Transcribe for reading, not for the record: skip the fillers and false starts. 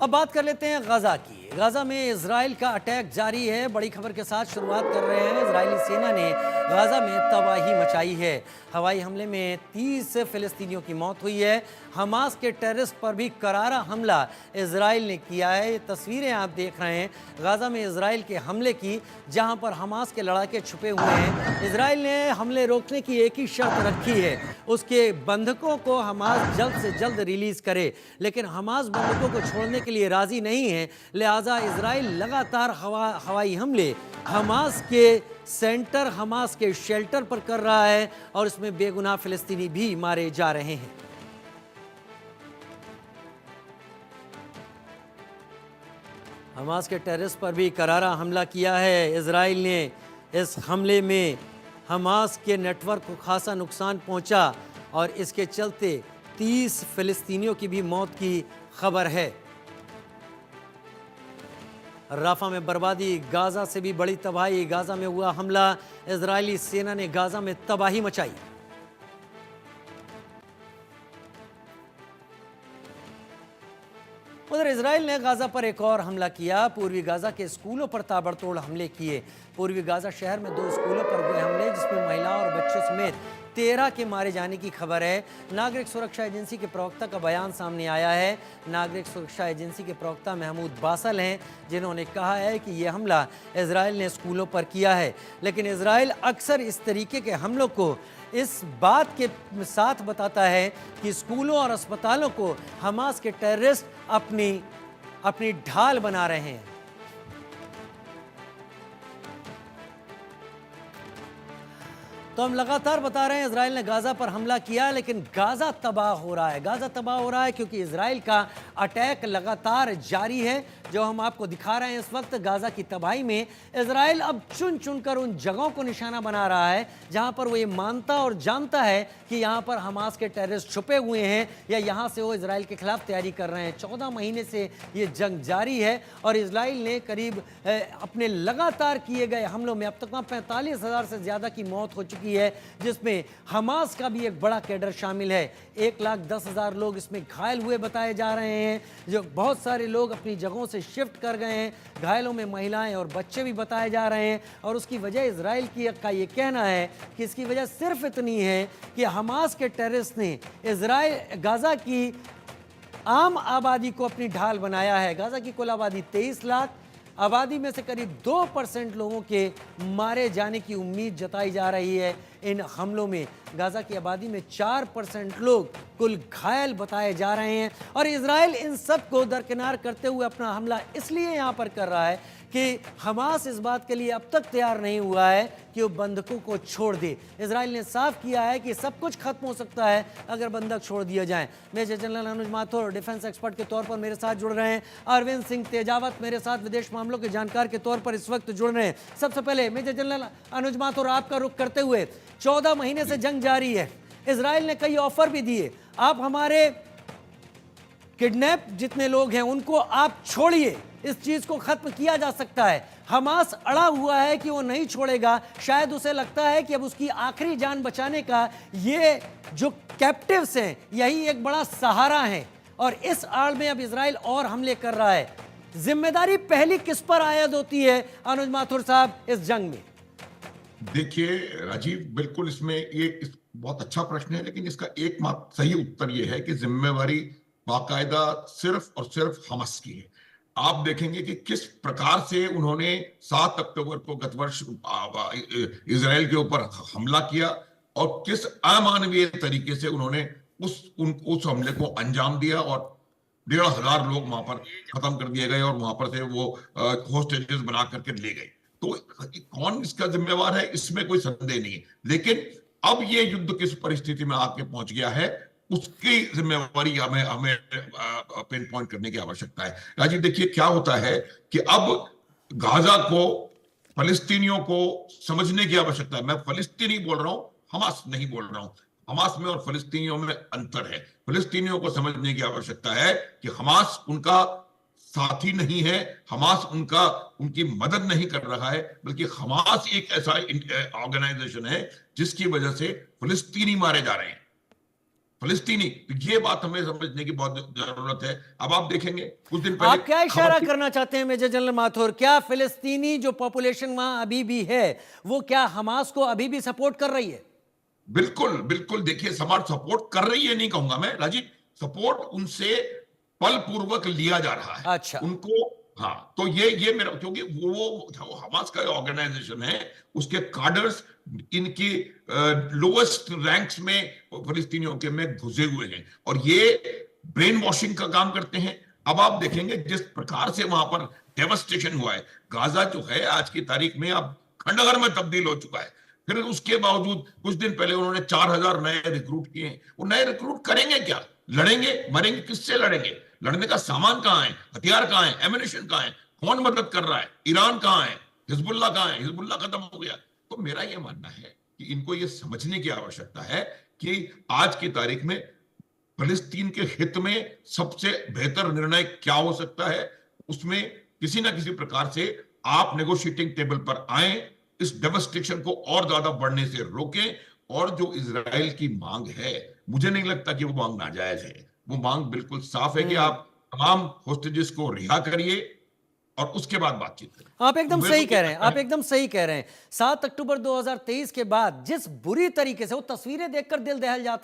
अब बात कर लेते हैं गाजा की। गाजा में इजराइल का अटैक जारी है। बड़ी खबर के साथ शुरुआत कर रहे हैं। इजरायली सेना ने गाजा में तबाही मचाई है। हवाई हमले में 30 फिलिस्तीनियों की मौत हुई है। हमास के टेररिस्ट पर भी करारा हमला इजराइल ने किया है। ये तस्वीरें आप देख रहे हैं गाजा में इजराइल के हमले की, जहां पर हमास के लड़ाके छुपे हुए हैं। इजराइल ने हमले रोकने की एक ही शर्त रखी है, उसके बंधकों को हमास जल्द से जल्द रिलीज करे। लेकिन हमास बंधकों को छोड़ने के लिए राजी नहीं है। लिहाजा इजराइल लगातार हवाई हमले हमास के सेंटर, हमास के शेल्टर पर कर रहा है और इसमें बेगुनाह फिलिस्तीनी भी मारे जा रहे हैं। हमास के टेररिस्ट पर भी करारा हमला किया है इजराइल ने। इस हमले में हमास के नेटवर्क को खासा नुकसान पहुंचा और इसके चलते 30 फिलिस्तीनियों की भी मौत की खबर है। राफा में बर्बादी, गाजा से भी बड़ी तबाही। गाजा में हुआ हमला, इजरायली सेना ने गाजा में तबाही मचाई। उधर इजराइल ने गाजा पर एक और हमला किया। पूर्वी गाजा के स्कूलों पर ताबड़तोड़ हमले किए। पूर्वी गाजा शहर में 2 स्कूलों पर हुए हमले, जिसमें महिलाओं और बच्चों समेत 13 के मारे जाने की खबर है। नागरिक सुरक्षा एजेंसी के प्रवक्ता का बयान सामने आया है। नागरिक सुरक्षा एजेंसी के प्रवक्ता महमूद बासल हैं, जिन्होंने कहा है कि यह हमला इजराइल ने स्कूलों पर किया है। लेकिन इजराइल अक्सर इस तरीके के हमलों को इस बात के साथ बताता है कि स्कूलों और अस्पतालों को हमास के टेररिस्ट अपनी ढाल बना रहे हैं। तो हम लगातार बता रहे हैं इजराइल ने गाजा पर हमला किया, लेकिन गाजा तबाह हो रहा है। गाजा तबाह हो रहा है क्योंकि इजराइल का अटैक लगातार जारी है। जो हम आपको दिखा रहे हैं इस वक्त गाजा की तबाही में, इजराइल अब चुन चुनकर उन जगहों को निशाना बना रहा है जहां पर वो ये मानता और जानता है कि यहां पर हमास के टेररिस्ट छुपे हुए हैं या यहां से वो इजराइल के खिलाफ तैयारी कर रहे हैं। 14 महीने से ये जंग जारी है और इजराइल ने करीब अपने लगातार किए गए हमलों में अब तक 45,000 से ज्यादा की मौत हो चुकी है, जिसमें हमास का भी एक बड़ा कैडर शामिल है। 1,10,000 लोग इसमें घायल हुए बताए जा रहे हैं। जो बहुत सारे लोग अपनी जगहों से शिफ्ट कर गए हैं। घायलों में महिलाएं और बच्चे भी बताए जा रहे हैं और उसकी वजह इजराइल का ये कहना है कि इसकी वजह सिर्फ इतनी है कि हमास के टेररिस्ट ने इजराइल गाजा की आम आबादी को अपनी ढाल बनाया है। गाजा की कुल आबादी 23 लाख, आबादी में से करीब 2% लोगों के मारे जाने की उम्मीद जताई जा रही है। इन हमलों में गाजा की आबादी में 4% लोग कुल घायल बताए जा रहे हैं और इजराइल इन सब को दरकिनार करते हुए अपना हमला इसलिए यहां पर कर रहा है कि हमास इस बात के लिए अब तक तैयार नहीं हुआ है कि वो बंधकों को छोड़ दे। इजराइल ने साफ किया है कि सब कुछ खत्म हो सकता है अगर बंधक छोड़ दिए जाएं। मेजर जनरल अनुज माथुर डिफेंस एक्सपर्ट के तौर पर मेरे साथ जुड़ रहे हैं। अरविंद सिंह तेजावत मेरे साथ विदेश मामलों के जानकार के तौर पर इस वक्त जुड़ रहे हैं। सबसे पहले मेजर जनरल अनुज माथुर, आपका रुख करते हुए, 14 महीने से जंग जारी है। इजराइल ने कई ऑफर भी दिए, आप हमारे किडनैप जितने लोग हैं उनको आप छोड़िए, इस चीज को खत्म किया जा सकता है। हमास अड़ा हुआ है कि वो नहीं छोड़ेगा। शायद उसे लगता है कि अब उसकी आखिरी जान बचाने का ये जो कैप्टिव्स हैं यही एक बड़ा सहारा है और इस आड़ में अब इजराइल और हमले कर रहा है। जिम्मेदारी पहली किस पर आयद होती है अनुज माथुर साहब इस जंग में? देखिए राजीव, बिल्कुल इसमें बहुत अच्छा प्रश्न है, लेकिन इसका एकमात्र सही उत्तर यह है कि जिम्मेवारी बाकायदा सिर्फ और सिर्फ हमास की है। आप देखेंगे कि किस प्रकार से उन्होंने 7 अक्टूबर को गत वर्ष इजराइल के ऊपर हमला किया और किस अमानवीय तरीके से उन्होंने उस हमले को अंजाम दिया और 1,500 लोग वहां पर खत्म कर दिए गए और वहां पर से वो होस्टेजेस बना करके ले गए। तो कौन इसका जिम्मेवार है, इसमें कोई संदेह नहीं है। लेकिन अब ये युद्ध किस परिस्थिति में आके पहुंच गया है, उसकी जिम्मेवारी हमें पिन पॉइंट करने की आवश्यकता है। राजीव, देखिए क्या होता है कि अब गाजा को, फलस्तीनियों को समझने की आवश्यकता है। मैं फलस्तीनी बोल रहा हूं, हमास नहीं बोल रहा हूं। हमास में और फलस्तीनियों में अंतर है। फलस्तीनियों को समझने की आवश्यकता है कि हमास उनका साथी नहीं है, हमास उनकी मदद नहीं कर रहा है, बल्कि हमास एक ऐसा ऑर्गेनाइजेशन है जिसकी वजह से फलस्तीनी मारे जा रहे हैं। फिलिस्तीनी, तो ये बात हमें समझने की बहुत जरूरत है। अब आप देखेंगे कुछ दिन पहले आप क्या इशारा खबर थी, करना चाहते हैं मेजर जनरल माथुर? क्या फिलिस्तीनी जो पॉपुलेशन वहां अभी भी है वो क्या हमास को अभी भी सपोर्ट कर रही है? बिल्कुल बिल्कुल, देखिए समाज सपोर्ट कर रही है नहीं कहूंगा मैं राजीव, सपोर्ट उनसे बलपूर्वक लिया जा रहा है अच्छा। उनको। हाँ, तो ये मेरा, क्योंकि वो हमास का ऑर्गेनाइजेशन है, उसके कार्डर्स इनकी लोएस्ट रैंक्स में फिलिस्तीनियों के में घुसे हुए हैं, और ये ब्रेन वॉशिंग का काम करते हैं। अब आप देखेंगे जिस प्रकार से वहां पर डेवस्टेशन हुआ है, गाजा जो है आज की तारीख में अब खंडहर में तब्दील हो चुका है। फिर उसके बावजूद कुछ दिन पहले उन्होंने 4,000 नए रिक्रूट किए हैं। वो नए रिक्रूट करेंगे क्या? लड़ेंगे मरेंगे? किससे लड़ेंगे? लड़ने का सामान कहाँ है? हथियार कहाँ है? एमिनेशन कहाँ है? कौन मदद कर रहा है? ईरान कहाँ है? हिजबुल्ला कहाँ है? हिजबुल्ला खत्म हो गया। तो मेरा यह मानना है कि इनको यह समझने की आवश्यकता है कि आज की तारीख में फलस्तीन के हित में सबसे बेहतर निर्णय क्या हो सकता है, उसमें किसी ना किसी प्रकार से आप नेगोशिएटिंग टेबल पर आए, इस डेवस्टेशन को और ज्यादा बढ़ने से रोकें। और जो इजराइल की मांग है, मुझे नहीं लगता कि वो मांग नाजायज है। वो मांग बिल्कुल साफ है कि हम्म। आप तमाम होस्टेजेस को रिहा करिए और उसके बाद बातचीत करें। आप तो एकदम मेरे सही को ये कह रहे हैं, लगता आप है, एकदम सही कह रहे हैं। 7 अक्टूबर 2023 के बाद जिस बुरी तरीके से वो तस्वीरें देखकर दिल दहल जाता